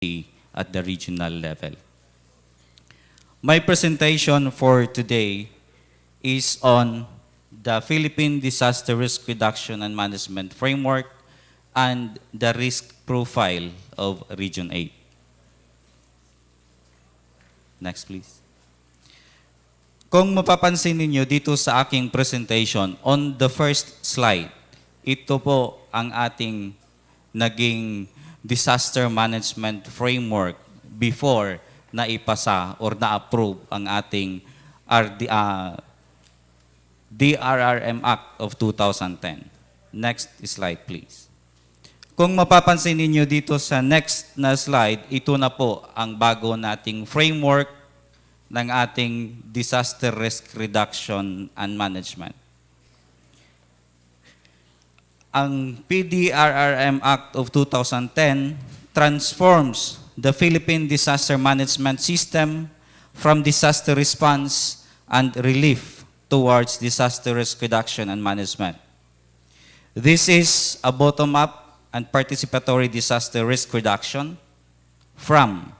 at the regional level. My presentation for today is on the Philippine Disaster Risk Reduction and Management Framework and the risk profile of Region 8. Next, please. Kung mapapansin ninyo dito sa aking presentation, on the first slide, ito po ang ating naging disaster management framework before na ipasa or na-approve ang ating DRRM Act of 2010. Next slide, please. Kung mapapansin ninyo dito sa next na slide, ito na po ang bago nating framework ng ating disaster risk reduction and management. Ang PDRRM Act of 2010 transforms the Philippine disaster management system from disaster response and relief towards disaster risk reduction and management. This is a bottom-up and participatory disaster risk reduction from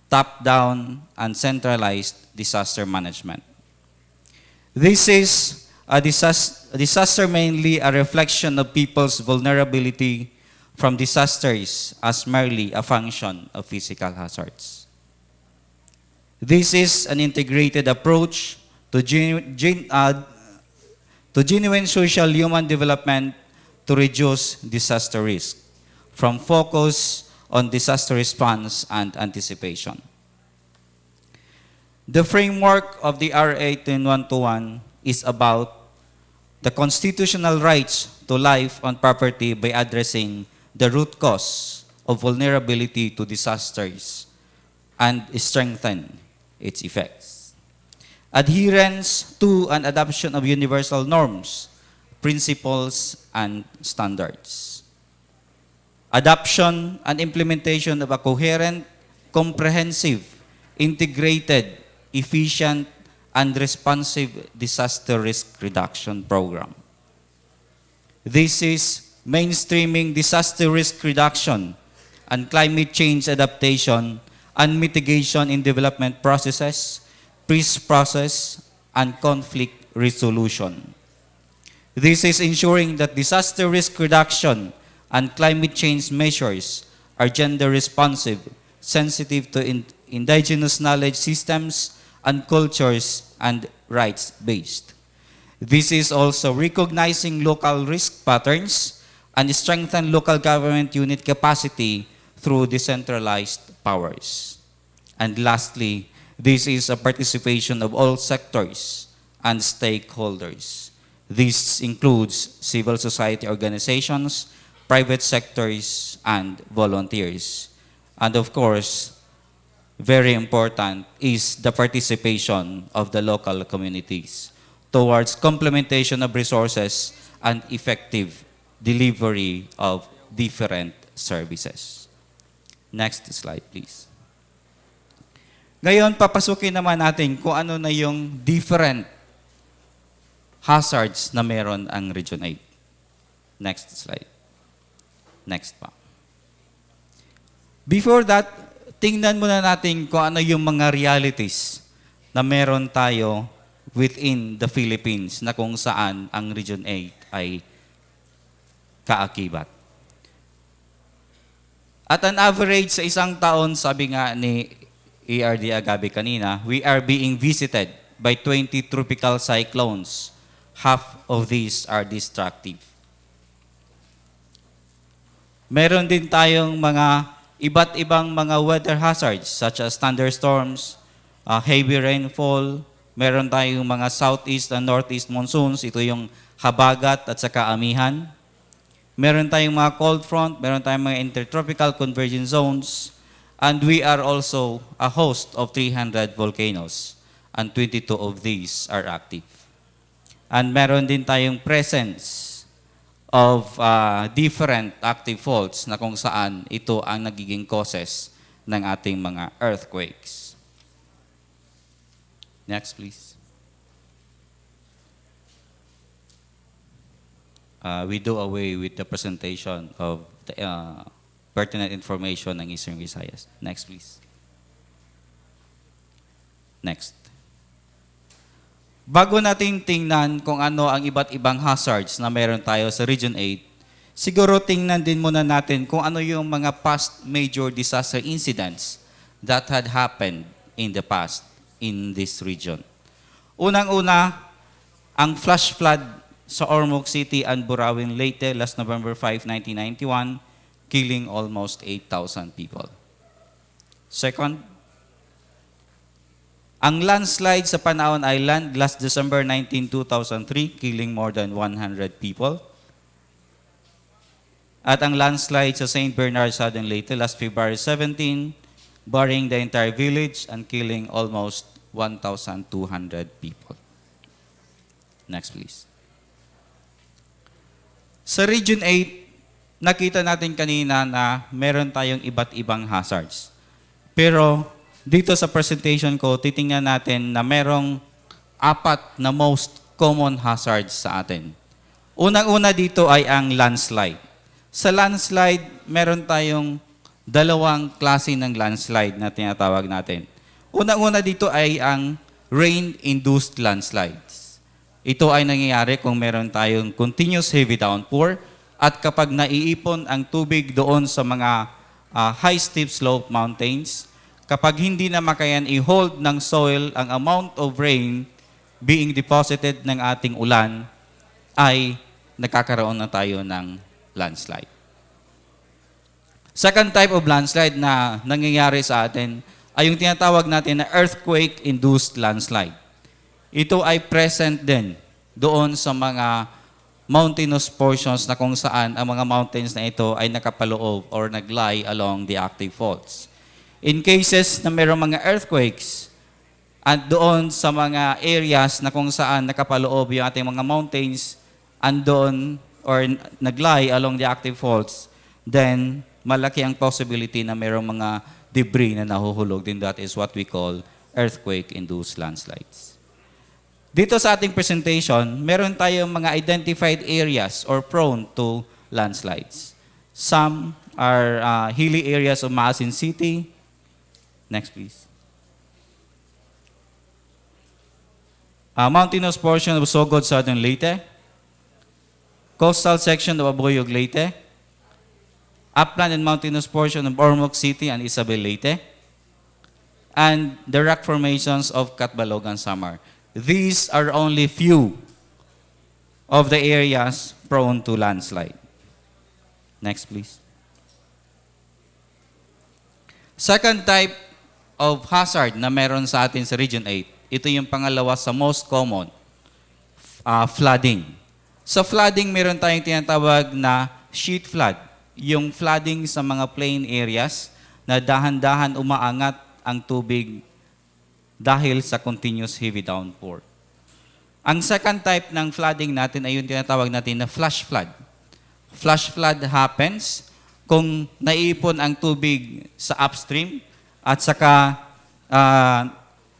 top-down and centralized disaster management. This is a disaster mainly a reflection of people's vulnerability from disasters as merely a function of physical hazards. This is an integrated approach to genuine social human development to reduce disaster risk, from focus on disaster response and anticipation. The framework of the R18121 is about the constitutional rights to life and property by addressing the root cause of vulnerability to disasters and strengthen its effects. Adherence to and adoption of universal norms, principles, and standards. Adoption and implementation of a coherent, comprehensive, integrated, efficient, and responsive disaster risk reduction program. This is mainstreaming disaster risk reduction and climate change adaptation and mitigation in development processes, peace process, and conflict resolution. This is ensuring that disaster risk reduction and climate change measures are gender responsive, sensitive to indigenous knowledge systems and cultures, and rights-based. This is also recognizing local risk patterns and strengthen local government unit capacity through decentralized powers. And lastly, this is a participation of all sectors and stakeholders. This includes civil society organizations, private sectors, and volunteers. And of course, very important is the participation of the local communities towards complementation of resources and effective delivery of different services. Next slide, please. Ngayon, papasukin naman natin kung ano na yung different hazards na meron ang Region 8. Next slide. Next pa. Before that, tingnan muna natin kung ano yung mga realities na meron tayo within the Philippines na kung saan ang Region 8 ay kaakibat. At an average sa isang taon, sabi nga ni ERD Agabe kanina, we are being visited by 20 tropical cyclones. Half of these are destructive. Meron din tayong mga iba't ibang mga weather hazards such as thunderstorms, heavy rainfall, meron tayong mga southeast and northeast monsoons, ito yung habagat at saka amihan. Meron tayong mga cold front, meron tayong mga intertropical convergence zones, and we are also a host of 300 volcanoes, and 22 of these are active. And meron din tayong presence of different active faults na kung saan ito ang nagiging causes ng ating mga earthquakes. Next, please. We do away with the presentation of the pertinent information ng Eastern Visayas. Next, please. Next. Bago natin tingnan kung ano ang iba't ibang hazards na meron tayo sa Region 8, siguro tingnan din muna natin kung ano yung mga past major disaster incidents that had happened in the past in this region. Unang-una, ang flash flood sa Ormoc City and Burawin, Leyte last November 5, 1991, killing almost 8,000 people. Second, ang landslide sa Panaon Island last December 19, 2003, killing more than 100 people. At ang landslide sa St. Bernard, Southern Leyte last February 17, burying the entire village and killing almost 1,200 people. Next, please. Sa Region 8, nakita natin kanina na meron tayong iba't ibang hazards. Pero dito sa presentation ko, titingnan natin na merong 4 na most common hazards sa atin. Unang-una dito ay ang landslide. Sa landslide, meron tayong 2 klase ng landslide na tinatawag natin. Unang-una dito ay ang rain-induced landslides. Ito ay nangyayari kung meron tayong continuous heavy downpour at kapag naiipon ang tubig doon sa mga high steep slope mountains, kapag hindi na makayan i-hold ng soil ang amount of rain being deposited ng ating ulan, ay nagkakaroon na tayo ng landslide. Second type of landslide na nangyayari sa atin ay yung tinatawag natin na earthquake-induced landslide. Ito ay present din doon sa mga mountainous portions na kung saan ang mga mountains na ito ay nakapaloob or naglie along the active faults. In cases na mayroong mga earthquakes at doon sa mga areas na kung saan nakapaloob yung ating mga mountains andon or naglie along the active faults, then malaki ang possibility na mayroong mga debris na nahuhulog, then that is what we call earthquake-induced landslides. Dito sa ating presentation, meron tayong mga identified areas or prone to landslides. Some are hilly areas of Maasin City. Next, please. Mountainous portion of Sogod, Southern Leyte. Coastal section of Aboyog, Leyte. Upland and mountainous portion of Ormoc City and Isabel, Leyte. And the rock formations of Catbalogan, Samar. These are only few of the areas prone to landslide. Next, please. Second type of hazard na meron sa atin sa Region 8, ito yung pangalawa sa most common, flooding. Sa flooding, meron tayong tinatawag na sheet flood. Yung flooding sa mga plain areas na dahan-dahan umaangat ang tubig dahil sa continuous heavy downpour. Ang second type ng flooding natin ay yung tinatawag natin na flash flood. Flash flood happens kung naiipon ang tubig sa upstream at saka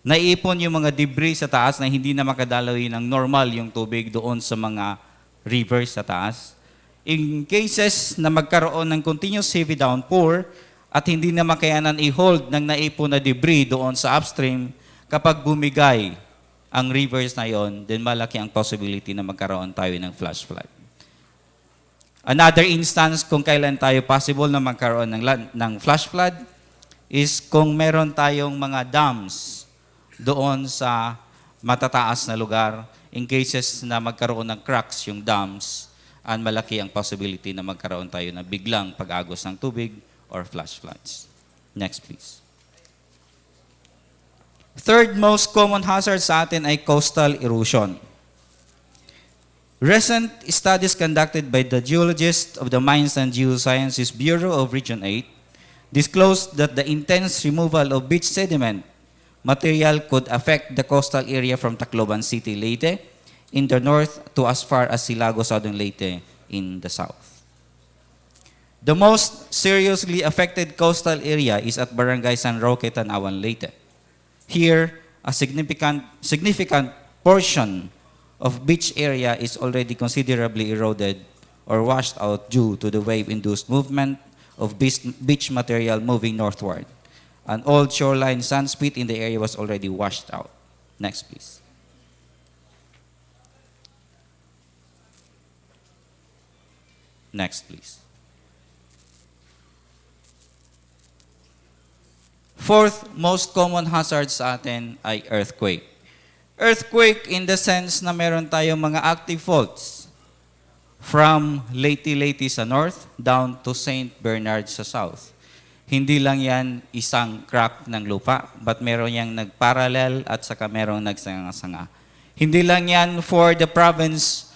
naiipon yung mga debris sa taas na hindi na makadaloy ng normal yung tubig doon sa mga rivers sa taas. In cases na magkaroon ng continuous heavy downpour at hindi na makayanan i-hold ng naipon na debris doon sa upstream, kapag bumigay ang rivers na yon, then malaki ang possibility na magkaroon tayo ng flash flood. Another instance kung kailan tayo possible na magkaroon ng flash flood is kung meron tayong mga dams doon sa matataas na lugar. In cases na magkaroon ng cracks yung dams, and malaki ang possibility na magkaroon tayo na biglang pag-agos ng tubig or flash floods. Next, please. Third most common hazard sa atin ay coastal erosion. Recent studies conducted by the geologists of the Mines and Geosciences Bureau of Region 8 disclosed that the intense removal of beach sediment material could affect the coastal area from Tacloban City, Leyte, in the north to as far as Silago, Southern Leyte in the south. The most seriously affected coastal area is at Barangay San Roque, Tanawan, Leyte. Here, a significant portion of beach area is already considerably eroded or washed out due to the wave-induced movement of beach material moving northward. An old shoreline sand spit in the area was already washed out. Next, please. Next, please. Fourth most common hazard sa atin ay earthquake. Earthquake in the sense na meron tayong mga active faults from Leyte sa north down to St. Bernard sa south. Hindi lang yan isang crack ng lupa, but meron yang nagparallel at saka merong nagsanga-sanga. Hindi lang yan for the provinces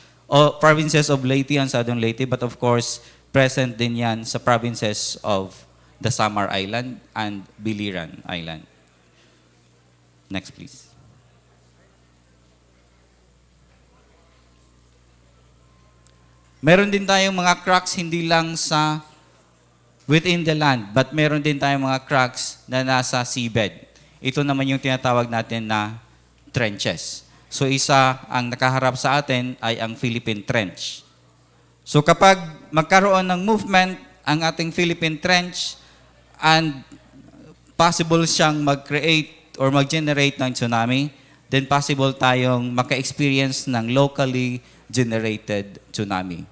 of Leyte and Southern Leyte, but of course, present din yan sa provinces of the Samar Island and Biliran Island. Next, please. Meron din tayong mga cracks hindi lang sa within the land, but meron din tayong mga cracks na nasa seabed. Ito naman yung tinatawag natin na trenches. So isa ang nakaharap sa atin ay ang Philippine Trench. So kapag magkaroon ng movement ang ating Philippine Trench and possible siyang mag-create or mag-generate ng tsunami, then possible tayong maka-experience ng locally generated tsunami.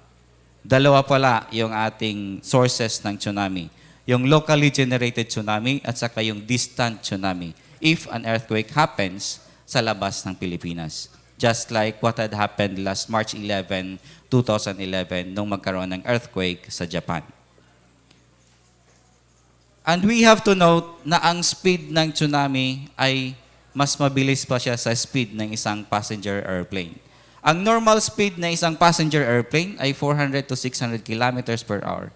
Dalawa pala yung ating sources ng tsunami. Yung locally generated tsunami at saka yung distant tsunami if an earthquake happens sa labas ng Pilipinas. Just like what had happened last March 11, 2011 nung magkaroon ng earthquake sa Japan. And we have to note na ang speed ng tsunami ay mas mabilis pa siya sa speed ng isang passenger airplane. Ang normal speed na isang passenger airplane ay 400 to 600 kilometers per hour.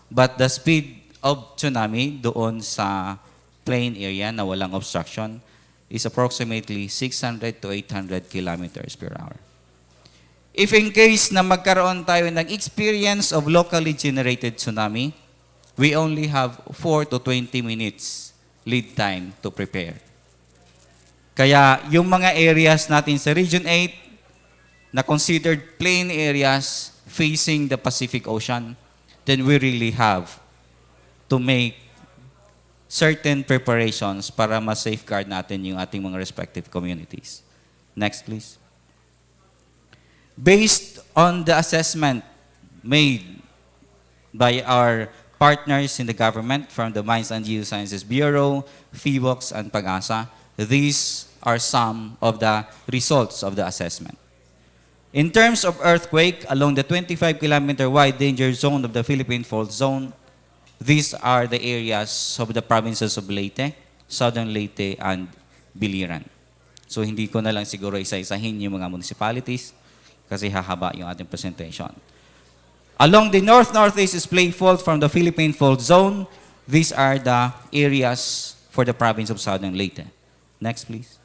But the speed of tsunami doon sa plain area na walang obstruction is approximately 600 to 800 kilometers per hour. If in case na magkaroon tayo ng experience of locally generated tsunami, we only have 4 to 20 minutes lead time to prepare. Kaya yung mga areas natin sa Region 8 na considered plain areas facing the Pacific Ocean, then we really have to make certain preparations para ma-safeguard natin yung ating mga respective communities. Next, please. Based on the assessment made by our partners in the government from the Mines and Geosciences Bureau, PHIVOX, and PAGASA, these are some of the results of the assessment. In terms of earthquake, along the 25-kilometer wide danger zone of the Philippine Fault Zone, these are the areas of the provinces of Leyte, Southern Leyte, and Biliran. So hindi ko na lang siguro isa-isahin yung mga municipalities kasi hahaba yung ating presentation. Along the north-northeast splay fault from the Philippine Fault Zone, these are the areas for the province of Southern Leyte. Next, please.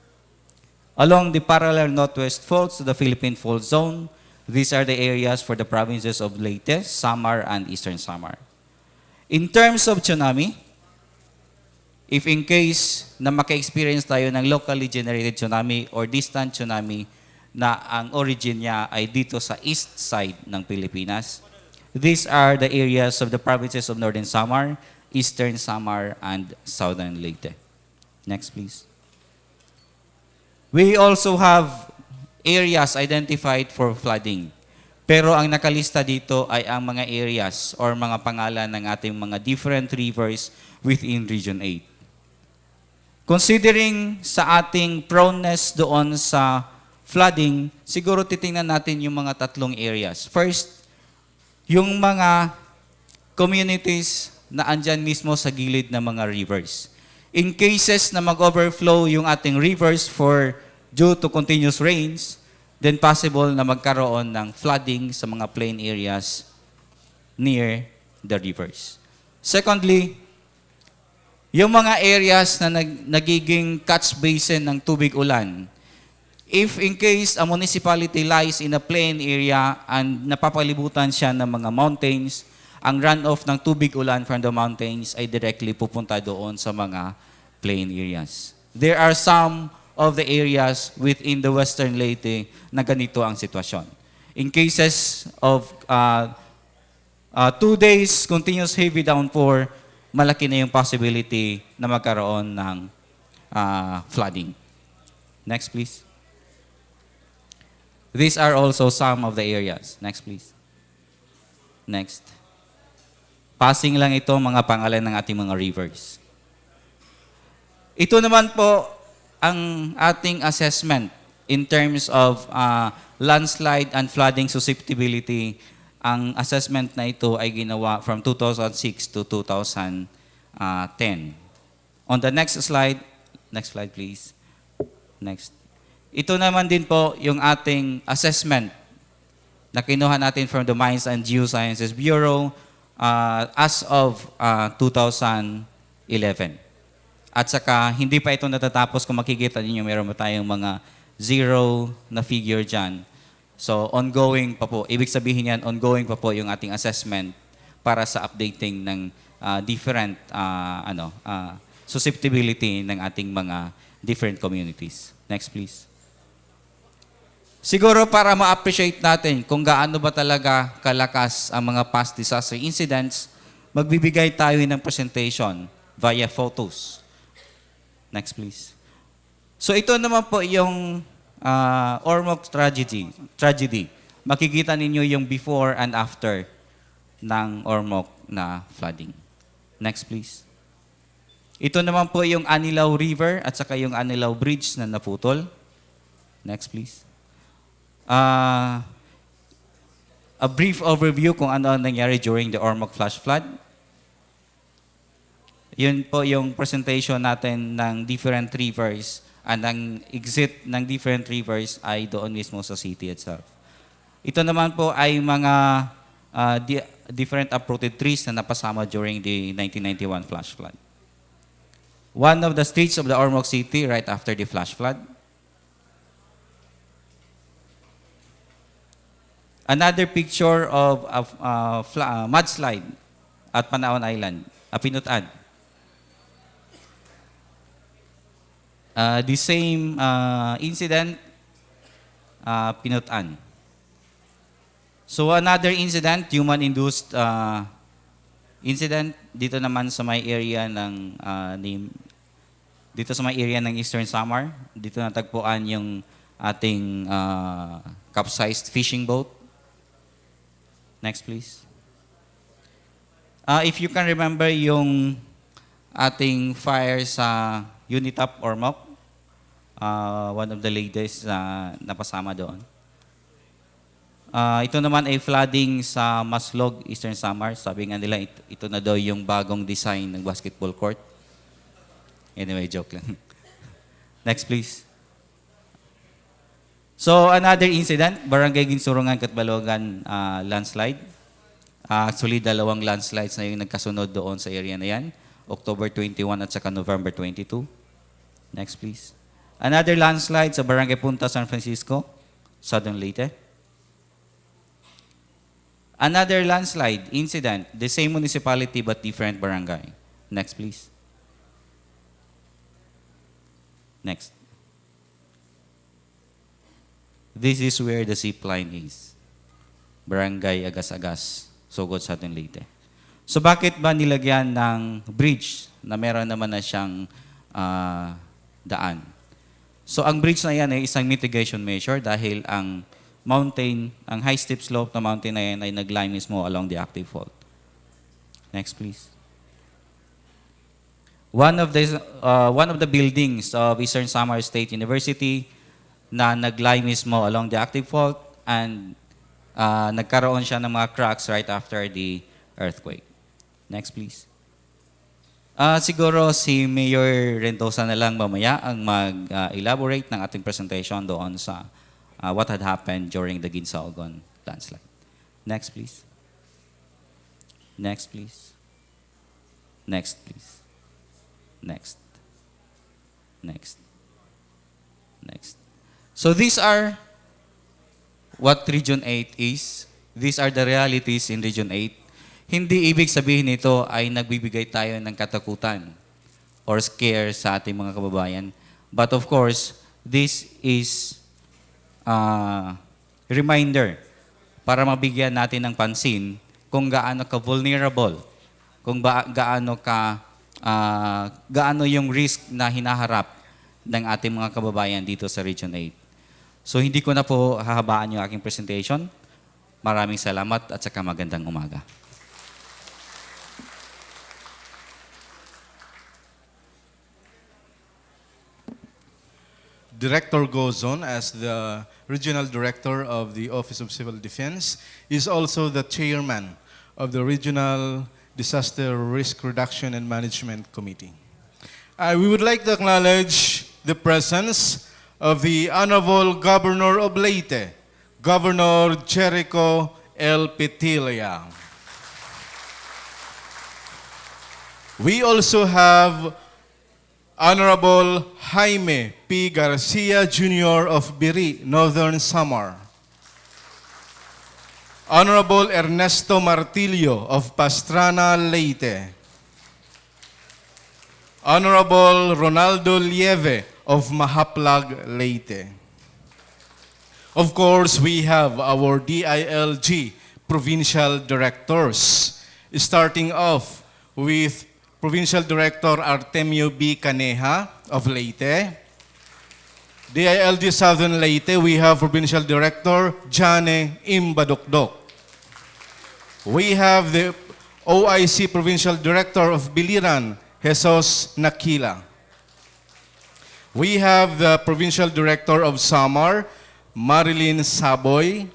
Along the parallel northwest faults to the Philippine Fault Zone, these are the areas for the provinces of Leyte, Samar, and Eastern Samar. In terms of tsunami, if in case na maka-experience tayo ng locally generated tsunami or distant tsunami na ang origin niya ay dito sa east side ng Pilipinas, these are the areas of the provinces of Northern Samar, Eastern Samar, and Southern Leyte. Next, please. We also have areas identified for flooding. Pero ang nakalista dito ay ang mga areas or mga pangalan ng ating mga different rivers within Region 8. Considering sa ating proneness doon sa flooding, siguro titingnan natin yung mga tatlong areas. First, yung mga communities na andyan mismo sa gilid ng mga rivers. In cases na mag-overflow yung ating rivers due to continuous rains, then possible na magkaroon ng flooding sa mga plain areas near the rivers. Secondly, yung mga areas na nagiging catch basin ng tubig ulan, if in case a municipality lies in a plain area and napapalibutan siya ng mga mountains, ang runoff ng tubig ulan from the mountains ay directly pupunta doon sa mga plain areas. There are some of the areas within the Western Leyte na ganito ang sitwasyon. In cases of 2 days continuous heavy downpour, malaki na yung possibility na magkaroon ng flooding. Next, please. These are also some of the areas. Next, please. Next. Passing lang ito mga pangalan ng ating mga rivers. Ito naman po ang ating assessment in terms of landslide and flooding susceptibility. Ang assessment na ito ay ginawa from 2006 to 2010. On the next slide please. Next. Ito naman din po yung ating assessment na kinuha natin from the Mines and Geosciences Bureau as of 2011. At saka, hindi pa ito natatapos. Kung makikita niyo meron pa tayong mga zero na figure dyan. So, ongoing pa po. Ibig sabihin yan, ongoing pa po yung ating assessment para sa updating ng different susceptibility ng ating mga different communities. Next, please. Siguro para ma-appreciate natin kung gaano ba talaga kalakas ang mga past disaster incidents, magbibigay tayo ng presentation via photos. Next, please. So ito naman po yung Ormoc tragedy. Makikita ninyo yung before and after ng Ormoc na flooding. Next, please. Ito naman po yung Anilaw River at saka yung Anilaw Bridge na naputol. Next, please. A brief overview kung ano ang nangyari during the Ormoc flash flood. Yun po yung presentation natin ng different rivers and ang exit ng different rivers ay doon mismo sa city itself. Ito naman po ay mga different uprooted trees na napasama during the 1991 flash flood. One of the streets of the Ormoc City right after the flash flood. Another picture of a mudslide at Panaon Island, Pinutan. The same incident, Pinutan. So another incident, human-induced incident dito naman sa may area ng dito sa may area ng Eastern Samar. Dito natagpuan yung ating capsized fishing boat. Next, please. If you can remember yung ating fire sa Unitap Ormoc, one of the latest napasama doon. Ito naman ay flooding sa Maslog, Eastern Samar. Sabi nga nila, ito na daw yung bagong design ng basketball court. Anyway, joke lang. Next, please. So, another incident, Barangay Ginsurungan, Katbalogan landslide. Actually, dalawang landslides na yung nagkasunod doon sa area na yan. October 21 at saka November 22. Next, please. Another landslide sa Barangay Punta, San Francisco, Southern Leyte. Another landslide incident, the same municipality but different barangay. Next, please. Next. This is where the zip line is. Barangay Agas-Agas, Sugod, Southern Leyte. So bakit ba nilagyan ng bridge na meron naman na siyang daan? So ang bridge na yan ay isang mitigation measure dahil ang mountain, ang high steep slope na mountain na yan ay nag-lie mismo along the active fault. Next, please. One of the buildings of Eastern Samar State University na nag-lie mismo along the active fault and nagkaroon siya ng mga cracks right after the earthquake. Next, please. Siguro si Mayor Rentosa na lang mamaya ang mag-elaborate ng ating presentation doon sa what had happened during the Ginsaogon landslide. Next, please. Next, please. Next, please. Next. Next. Next. So these are what Region 8 is. These are the realities in Region 8. Hindi ibig sabihin nito ay nagbibigay tayo ng katakutan or scare sa ating mga kababayan. But of course, this is reminder para mabigyan natin ng pansin kung gaano ka vulnerable, kung gaano yung risk na hinaharap ng ating mga kababayan dito sa Region 8. So hindi ko na po hahabaan yung aking presentation. Maraming salamat at saka magandang umaga. Director Gozon, as the Regional Director of the Office of Civil Defense, is also the Chairman of the Regional Disaster Risk Reduction and Management Committee. We would like to acknowledge the presence of the Honorable Governor of Leyte, Governor Jericho L. Petilia. We also have Honorable Jaime P. Garcia Jr. of Biri, Northern Samar. Honorable Ernesto Martillo of Pastrana, Leyte. Honorable Ronaldo Lieve of Mahaplag, Leyte. Of course, we have our DILG provincial directors, starting off with Provincial Director Artemio B. Caneja of Leyte. DILG Southern Leyte, we have Provincial Director Jane Imbadokdok. We have the OIC Provincial Director of Biliran, Jesus Nakila. We have the Provincial Director of Samar, Marilyn Saboy.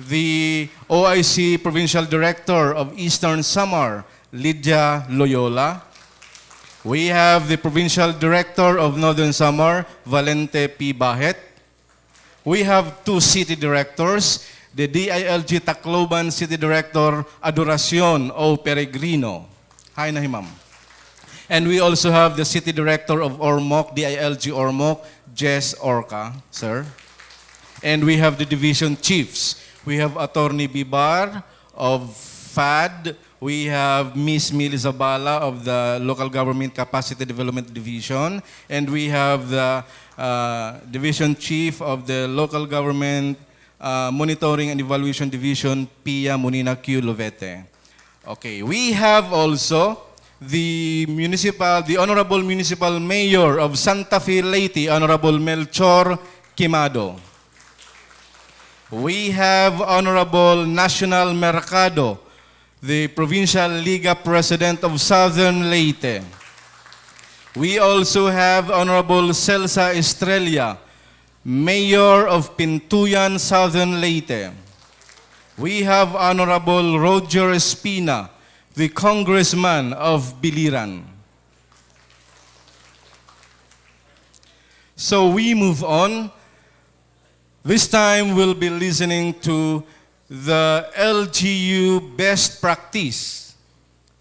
The OIC Provincial Director of Eastern Samar, Lydia Loyola. We have the Provincial Director of Northern Samar, Valente P. Bahet. We have two city directors, the DILG Tacloban City Director, Adoracion O. Peregrino. Hi, Nahimam. And we also have the City Director of Ormoc, DILG Ormoc, Jess Orca, sir. And we have the Division Chiefs. We have Attorney Bibar of FAD. We have Miss Milly Zabala of the Local Government Capacity Development Division. And we have the Division Chief of the Local Government Monitoring and Evaluation Division, Pia Munina Q. Lovete. Okay, we have also the Honorable Municipal Mayor of Santa Fe, Leyte, Honorable Melchor Quimado. We have Honorable National Mercado, the Provincial Liga President of Southern Leyte. We also have Honorable Celsa Estrella, Mayor of Pintuyan, Southern Leyte. We have Honorable Roger Espina, the Congressman of Biliran. So we move on. This time we'll be listening to the LGU best practice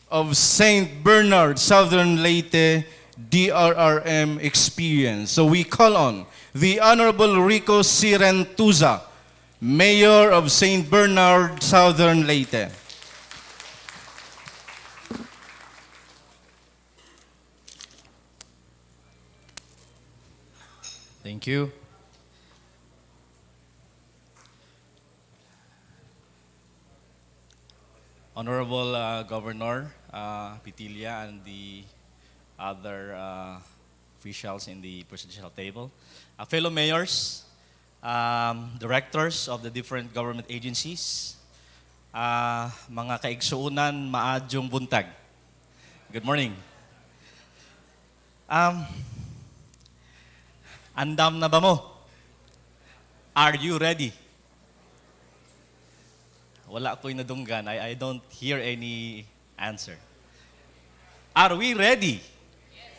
of St. Bernard Southern Leyte DRRM experience. So we call on the Honorable Rico Sirentuza, Mayor of St. Bernard Southern Leyte. Thank you. Honorable Governor Petilia and the other officials in the presidential table, fellow mayors, directors of the different government agencies, mga kaigsuunan, maadjong buntag. Good morning. Andam na ba mo? Are you ready? Wala ko'y nadunggan. I don't hear any answer. Are we ready? Yes.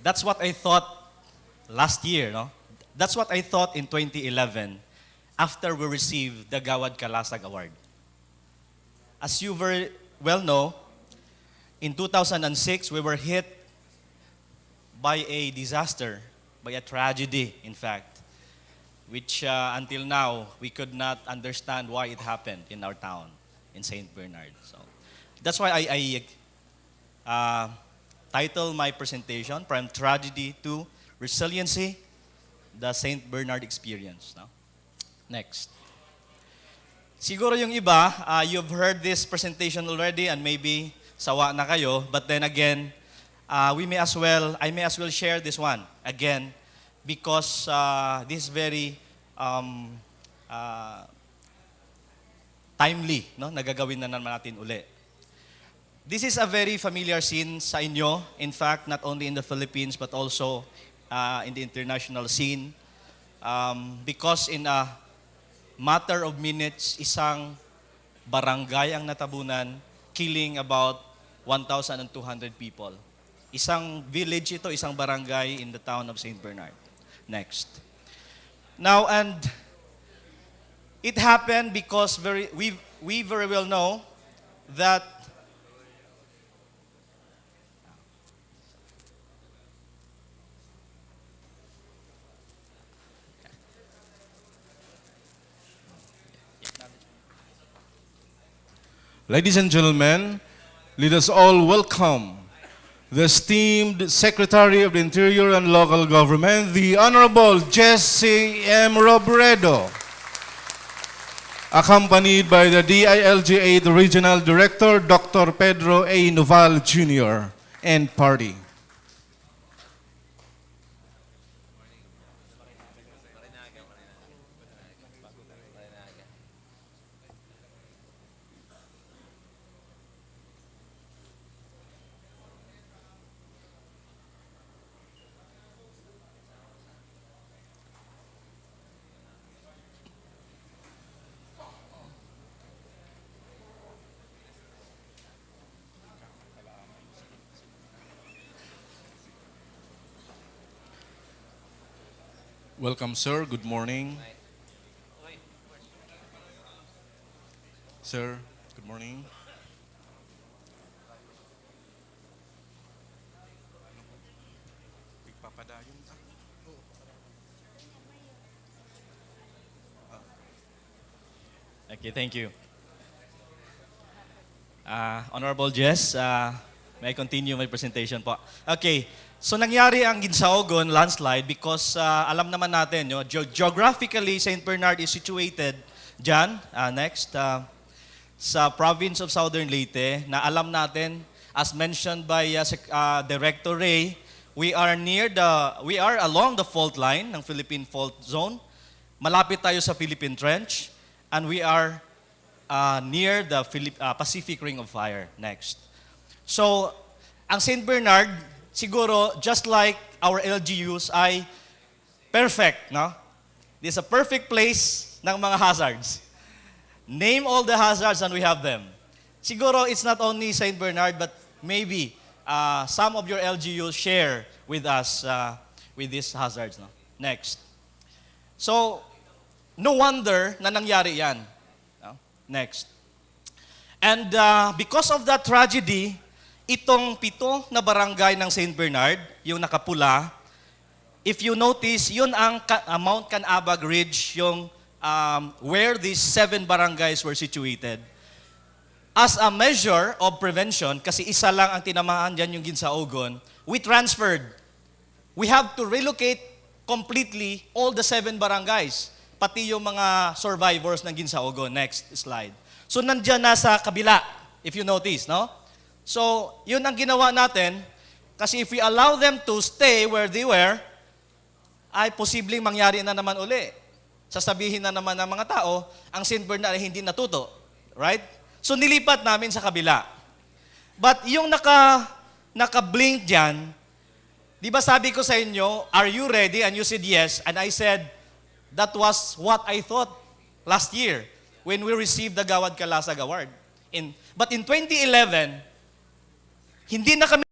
That's what I thought last year, no? That's what I thought in 2011 after we received the Gawad Kalasag Award. As you very well know, in 2006, we were hit by a disaster, by a tragedy, in fact, which until now, we could not understand why it happened in our town, in St. Bernard. So that's why I title my presentation, From Tragedy to Resiliency, the St. Bernard Experience. No? Next. Siguro yung iba, you've heard this presentation already and maybe sawa na kayo. But then again, I may as well share this one again because this is very timely, no? Nagagawin na naman natin uli. This is a very familiar scene sa inyo. In fact, not only in the Philippines but also in the international scene. Because in a matter of minutes, isang barangay ang natabunan, killing about 1,200 people. Isang village ito, isang barangay in the town of St. Bernard. Next. Now, and it happened because we very well know that Ladies and gentlemen, let us all welcome the esteemed Secretary of the Interior and Local Government, the Honorable Jesse M. Robredo, accompanied by the DILG 8 Regional Director, Dr. Pedro A. Noval Jr., and party. Welcome, sir. Good morning. Sir, good morning. Okay, thank you. Honorable Jess, may I continue my presentation po? Okay, so nangyari ang Ginsaogon landslide because alam naman natin, geographically, St. Bernard is situated dyan, next, sa province of Southern Leyte, na alam natin, as mentioned by Director Ray, we are along the fault line ng Philippine Fault Zone. Malapit tayo sa Philippine Trench. And we are near the Pacific Ring of Fire. Next. So, ang St. Bernard, siguro, just like our LGUs, ay perfect, no? This is a perfect place ng mga hazards. Name all the hazards and we have them. Siguro, it's not only St. Bernard, but maybe some of your LGUs share with us with these hazards. No? Next. So, no wonder na nangyari yan. No? Next. And because of that tragedy, itong 7 na barangay ng St. Bernard, yung nakapula, if you notice, yun ang Mount Canabag Ridge, yung where these 7 barangays were situated. As a measure of prevention, kasi isa lang ang tinamaan dyan yung Ginsaogon, we transferred. We have to relocate completely all the 7 barangays, pati yung mga survivors ng Ginsaogon. Next slide. So nandyan na sa kabila, if you notice, no? So, yun ang ginawa natin, kasi if we allow them to stay where they were, ay posibleng mangyari na naman uli. Sasabihin na naman ng mga tao, ang St. Bernard ay hindi natuto. Right? So nilipat namin sa kabila. But yung naka-blink dyan, di ba sabi ko sa inyo, are you ready? And you said yes. And I said, that was what I thought last year when we received the Gawad Kalasag Award. But in 2011, hindi na kami